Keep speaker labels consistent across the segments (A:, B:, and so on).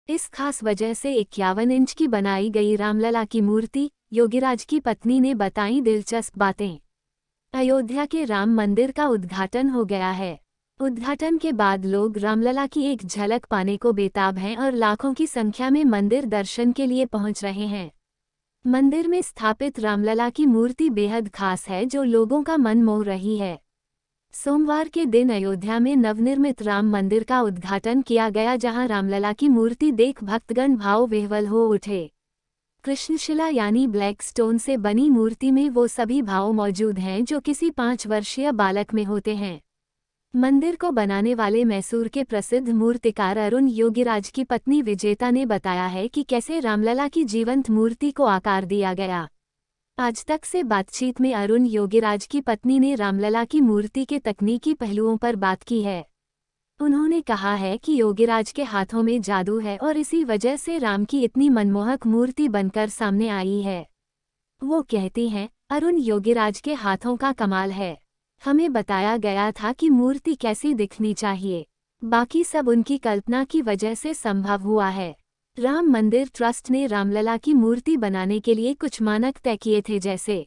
A: इस खास वजह से 51 इंच की बनाई गई रामलला की मूर्ति, योगीराज की पत्नी ने बताई दिलचस्प बातें। अयोध्या के राम मंदिर का उद्घाटन हो गया है। उद्घाटन के बाद लोग रामलला की एक झलक पाने को बेताब हैं और लाखों की संख्या में मंदिर दर्शन के लिए पहुंच रहे हैं। मंदिर में स्थापित रामलला की मूर्ति बेहद खास है, जो लोगों का मन मोह रही है। सोमवार के दिन अयोध्या में नवनिर्मित राम मंदिर का उद्घाटन किया गया, जहां रामलला की मूर्ति देख भक्तगण भाव विह्वल हो उठे। कृष्णशिला यानी ब्लैक स्टोन से बनी मूर्ति में वो सभी भाव मौजूद हैं जो किसी 5 वर्षीय बालक में होते हैं। मंदिर को बनाने वाले मैसूर के प्रसिद्ध मूर्तिकार अरुण योगीराज की पत्नी विजेता ने बताया है कि कैसे रामलला की जीवंत मूर्ति को आकार दिया गया। आज तक से बातचीत में अरुण योगीराज की पत्नी ने रामलला की मूर्ति के तकनीकी पहलुओं पर बात की है। उन्होंने कहा है कि योगीराज के हाथों में जादू है और इसी वजह से राम की इतनी मनमोहक मूर्ति बनकर सामने आई है। वो कहती हैं, अरुण योगीराज के हाथों का कमाल है। हमें बताया गया था कि मूर्ति कैसी दिखनी चाहिए, बाकी सब उनकी कल्पना की वजह से संभव हुआ है। राम मंदिर ट्रस्ट ने रामलला की मूर्ति बनाने के लिए कुछ मानक तय किए थे, जैसे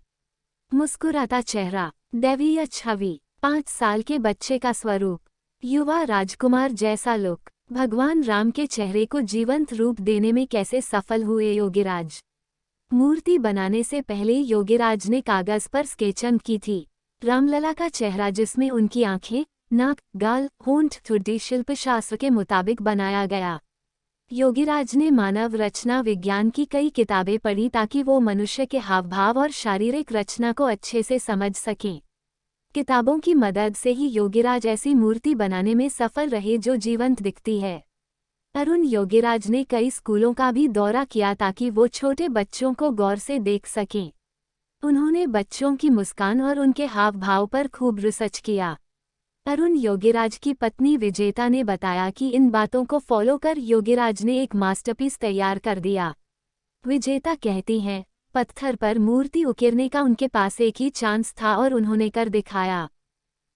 A: मुस्कुराता चेहरा, दैवीय छवि, 5 साल के बच्चे का स्वरूप, युवा राजकुमार जैसा लुक। भगवान राम के चेहरे को जीवंत रूप देने में कैसे सफल हुए योगीराज। मूर्ति बनाने से पहले योगीराज ने कागज पर स्केचिंग की थी। रामलला का चेहरा, जिसमें उनकी आंखें, नाक, गाल, होंठ, ठुड्डी शिल्पशास्त्र के मुताबिक बनाया गया। योगीराज ने मानव रचना विज्ञान की कई किताबें पढ़ी ताकि वो मनुष्य के हावभाव और शारीरिक रचना को अच्छे से समझ सकें। किताबों की मदद से ही योगीराज ऐसी मूर्ति बनाने में सफल रहे जो जीवंत दिखती है। अरुण योगीराज ने कई स्कूलों का भी दौरा किया ताकि वो छोटे बच्चों को गौर से देख सकें। उन्होंने बच्चों की मुस्कान और उनके हाव भाव पर खूब रिसर्च किया। अरुण योगीराज की पत्नी विजेता ने बताया कि इन बातों को फॉलो कर योगीराज ने एक मास्टरपीस तैयार कर दिया। विजेता कहती हैं, पत्थर पर मूर्ति उकेरने का उनके पास एक ही चांस था और उन्होंने कर दिखाया।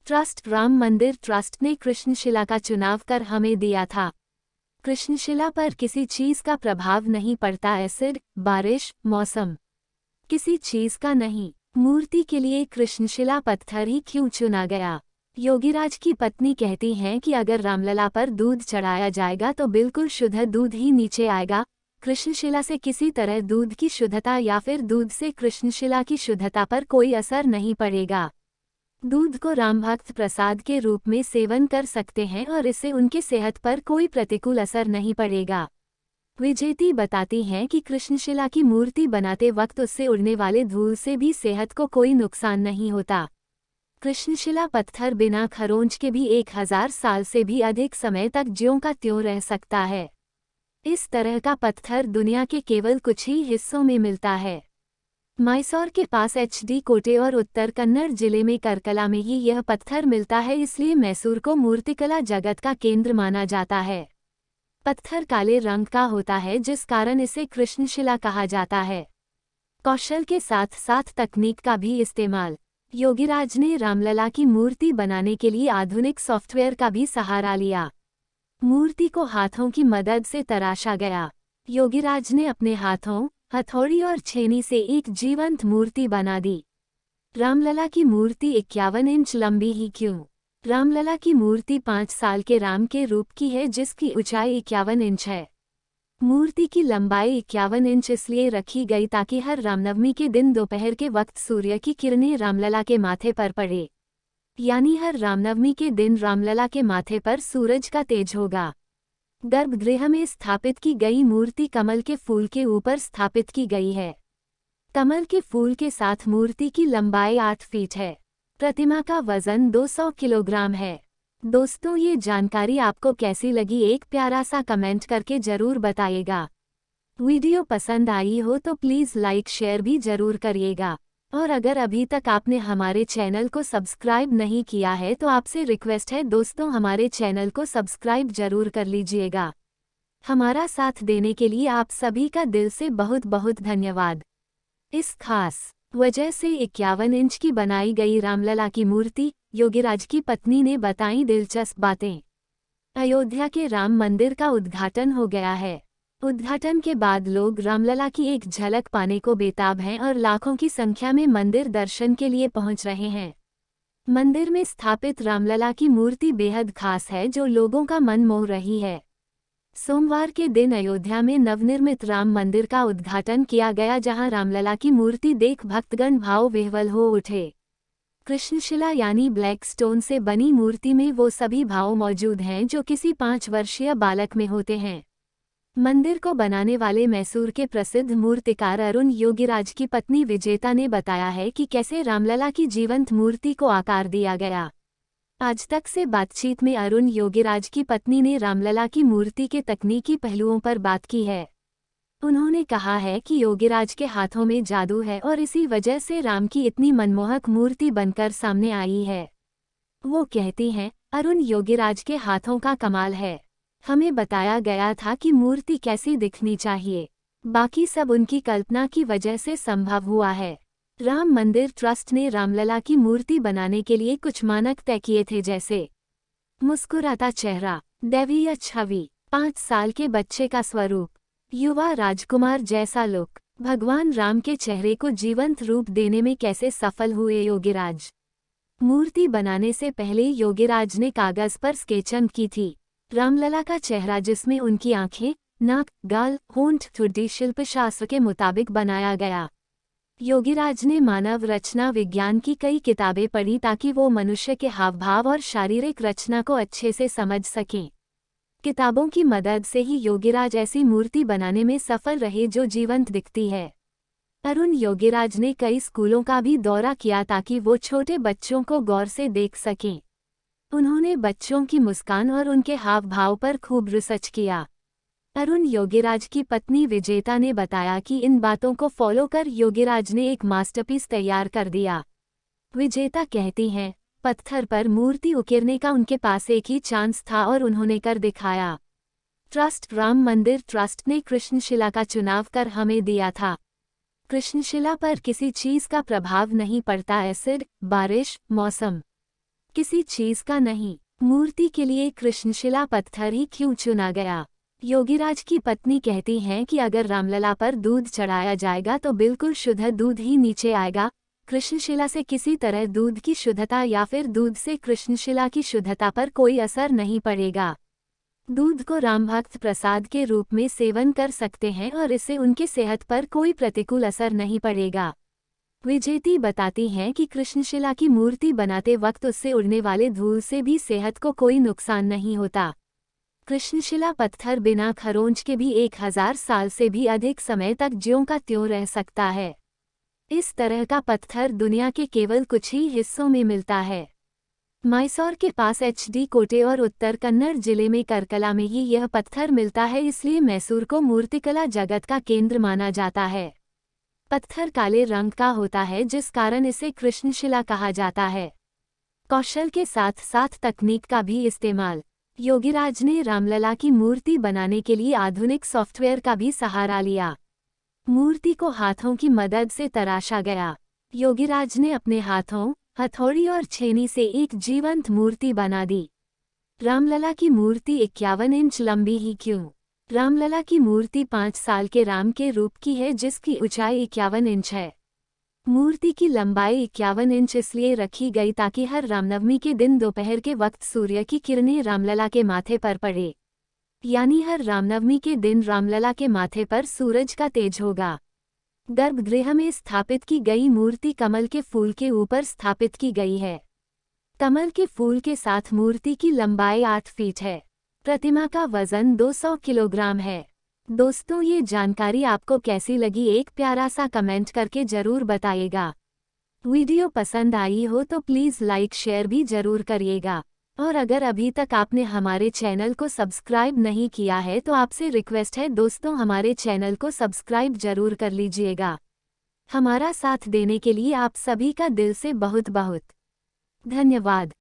A: ट्रस्ट राम मंदिर ट्रस्ट ने कृष्णशिला का चुनाव कर हमें दिया था। कृष्णशिला पर किसी चीज का प्रभाव नहीं पड़ता, एसिड, बारिश, मौसम, किसी चीज का नहीं। मूर्ति के लिए कृष्णशिला पत्थर ही क्यों चुना गया। योगीराज की पत्नी कहती हैं कि अगर रामलला पर दूध चढ़ाया जाएगा तो बिल्कुल शुद्ध दूध ही नीचे आएगा। कृष्णशिला से किसी तरह दूध की शुद्धता या फिर दूध से कृष्णशिला की शुद्धता पर कोई असर नहीं पड़ेगा। दूध को रामभक्त प्रसाद के रूप में सेवन कर सकते हैं और इससे उनके सेहत पर कोई प्रतिकूल असर नहीं पड़ेगा। विजेती बताती हैं कि कृष्णशिला की मूर्ति बनाते वक्त उससे उड़ने वाले धूल से भी सेहत को कोई नुकसान नहीं होता। कृष्णशिला पत्थर बिना खरोंच के भी 1000 साल से भी अधिक समय तक ज्यों का त्यों रह सकता है। इस तरह का पत्थर दुनिया के केवल कुछ ही हिस्सों में मिलता है। मैसूर के पास HD कोटे और उत्तर कन्नड़ जिले में करकला में ही यह पत्थर मिलता है, इसलिए मैसूर को मूर्तिकला जगत का केंद्र माना जाता है। पत्थर काले रंग का होता है, जिस कारण इसे कृष्णशिला कहा जाता है। कौशल के साथ साथ तकनीक का भी इस्तेमाल। योगीराज ने रामलला की मूर्ति बनाने के लिए आधुनिक सॉफ्टवेयर का भी सहारा लिया। मूर्ति को हाथों की मदद से तराशा गया। योगीराज ने अपने हाथों, हथौड़ी और छेनी से एक जीवंत मूर्ति बना दी। रामलला की मूर्ति 51 इंच लंबी ही क्यों। रामलला की मूर्ति 5 साल के राम के रूप की है, जिसकी ऊंचाई 51 इंच है। मूर्ति की लंबाई 51 इंच इसलिए रखी गई ताकि हर रामनवमी के दिन दोपहर के वक्त सूर्य की किरणें रामलला के माथे पर पड़े। यानी हर रामनवमी के दिन रामलला के माथे पर सूरज का तेज होगा। गर्भगृह में स्थापित की गई मूर्ति कमल के फूल के ऊपर स्थापित की गई है। कमल के फूल के साथ मूर्ति की लंबाई 8 फीट है। प्रतिमा का वजन 200 किलोग्राम है। दोस्तों, ये जानकारी आपको कैसी लगी, एक प्यारा सा कमेंट करके जरूर बताइएगा। वीडियो पसंद आई हो तो प्लीज़ लाइक शेयर भी जरूर करिएगा। और अगर अभी तक आपने हमारे चैनल को सब्सक्राइब नहीं किया है तो आपसे रिक्वेस्ट है दोस्तों, हमारे चैनल को सब्सक्राइब जरूर कर लीजिएगा। हमारा साथ देने के लिए आप सभी का दिल से बहुत बहुत धन्यवाद। इस खास वजह से 51 इंच की बनाई गई रामलला की मूर्ति, योगीराज की पत्नी ने बताई दिलचस्प बातें। अयोध्या के राम मंदिर का उद्घाटन हो गया है। उद्घाटन के बाद लोग रामलला की एक झलक पाने को बेताब हैं और लाखों की संख्या में मंदिर दर्शन के लिए पहुंच रहे हैं। मंदिर में स्थापित रामलला की मूर्ति बेहद खास है जो लोगों का मन मोह रही है। सोमवार के दिन अयोध्या में नवनिर्मित राम मंदिर का उद्घाटन किया गया जहां रामलला की मूर्ति देख भक्तगण भाव विह्वल हो उठे। कृष्णशिला यानी ब्लैक स्टोन से बनी मूर्ति में वो सभी भाव मौजूद हैं जो किसी 5 वर्षीय बालक में होते हैं। मंदिर को बनाने वाले मैसूर के प्रसिद्ध मूर्तिकार अरुण योगीराज की पत्नी विजेता ने बताया है कि कैसे रामलला की जीवंत मूर्ति को आकार दिया गया। आज तक से बातचीत में अरुण योगीराज की पत्नी ने रामलला की मूर्ति के तकनीकी पहलुओं पर बात की है। उन्होंने कहा है कि योगीराज के हाथों में जादू है और इसी वजह से राम की इतनी मनमोहक मूर्ति बनकर सामने आई है। वो कहती हैं, अरुण योगीराज के हाथों का कमाल है। हमें बताया गया था कि मूर्ति कैसी दिखनी चाहिए, बाकी सब उनकी कल्पना की वजह से संभव हुआ है। राम मंदिर ट्रस्ट ने रामलला की मूर्ति बनाने के लिए कुछ मानक तय किए थे, जैसे मुस्कुराता चेहरा, दैवीय छवि, 5 साल के बच्चे का स्वरूप, युवा राजकुमार जैसा लुक। भगवान राम के चेहरे को जीवंत रूप देने में कैसे सफल हुए योगीराज। मूर्ति बनाने से पहले योगीराज ने कागज पर स्केचिंग की थी। रामलला का चेहरा जिसमें उनकी आंखें, नाक, गाल, होंठ, ठुड्डी शिल्पशास्त्र के मुताबिक बनाया गया। योगीराज ने मानव रचना विज्ञान की कई किताबें पढ़ी ताकि वो मनुष्य के हावभाव और शारीरिक रचना को अच्छे से समझ सकें। किताबों की मदद से ही योगीराज ऐसी मूर्ति बनाने में सफल रहे जो जीवंत दिखती है। अरुण योगीराज ने कई स्कूलों का भी दौरा किया ताकि वो छोटे बच्चों को गौर से देख सकें। उन्होंने बच्चों की मुस्कान और उनके हाव भाव पर खूब रिसर्च किया। अरुण योगीराज की पत्नी विजेता ने बताया कि इन बातों को फॉलो कर योगीराज ने एक मास्टरपीस तैयार कर दिया। विजेता कहती हैं, पत्थर पर मूर्ति उकेरने का उनके पास एक ही चांस था और उन्होंने कर दिखाया। ट्रस्ट राम मंदिर ट्रस्ट ने कृष्णशिला का चुनाव कर हमें दिया था। कृष्णशिला पर किसी चीज का प्रभाव नहीं पड़ता, एसिड, बारिश, मौसम, किसी चीज का नहीं। मूर्ति के लिए कृष्णशिला पत्थर ही क्यों चुना गया। योगीराज की पत्नी कहती हैं कि अगर रामलला पर दूध चढ़ाया जाएगा तो बिल्कुल शुद्ध दूध ही नीचे आएगा। कृष्णशिला से किसी तरह दूध की शुद्धता या फिर दूध से कृष्णशिला की शुद्धता पर कोई असर नहीं पड़ेगा। दूध को रामभक्त प्रसाद के रूप में सेवन कर सकते हैं और इससे उनकी सेहत पर कोई प्रतिकूल असर नहीं पड़ेगा। विजेती बताती हैं कि कृष्णशिला की मूर्ति बनाते वक्त उससे उड़ने वाले धूल से भी सेहत को कोई नुकसान नहीं होता। कृष्णशिला पत्थर बिना खरोंच के भी 1000 साल से भी अधिक समय तक ज्यों का त्यों रह सकता है। इस तरह का पत्थर दुनिया के केवल कुछ ही हिस्सों में मिलता है। मैसूर के पास HD कोटे और उत्तर कन्नड़ जिले में करकला में ही यह पत्थर मिलता है, इसलिए मैसूर को मूर्तिकला जगत का केंद्र माना जाता है। पत्थर काले रंग का होता है जिस कारण इसे कृष्णशिला कहा जाता है। कौशल के साथ साथ तकनीक का भी इस्तेमाल। योगीराज ने रामलला की मूर्ति बनाने के लिए आधुनिक सॉफ्टवेयर का भी सहारा लिया। मूर्ति को हाथों की मदद से तराशा गया। योगीराज ने अपने हाथों, हथौड़ी और छेनी से एक जीवंत मूर्ति बना दी। रामलला की मूर्ति 51 इंच लंबी ही क्यों? रामलला की मूर्ति 5 साल के राम के रूप की है जिसकी ऊंचाई 51 इंच है। मूर्ति की लंबाई 51 इंच इसलिए रखी गई ताकि हर रामनवमी के दिन दोपहर के वक्त सूर्य की किरणें रामलला के माथे पर पड़े। यानी हर रामनवमी के दिन रामलला के माथे पर सूरज का तेज होगा। गर्भगृह में स्थापित की गई मूर्ति कमल के फूल के ऊपर स्थापित की गई है। कमल के फूल के साथ मूर्ति की लंबाई 8 फीट है। प्रतिमा का वजन 200 किलोग्राम है। दोस्तों, ये जानकारी आपको कैसी लगी एक प्यारा सा कमेंट करके जरूर बताइएगा। वीडियो पसंद आई हो तो प्लीज़ लाइक शेयर भी जरूर करिएगा। और अगर अभी तक आपने हमारे चैनल को सब्सक्राइब नहीं किया है तो आपसे रिक्वेस्ट है दोस्तों, हमारे चैनल को सब्सक्राइब जरूर कर लीजिएगा। हमारा साथ देने के लिए आप सभी का दिल से बहुत बहुत धन्यवाद।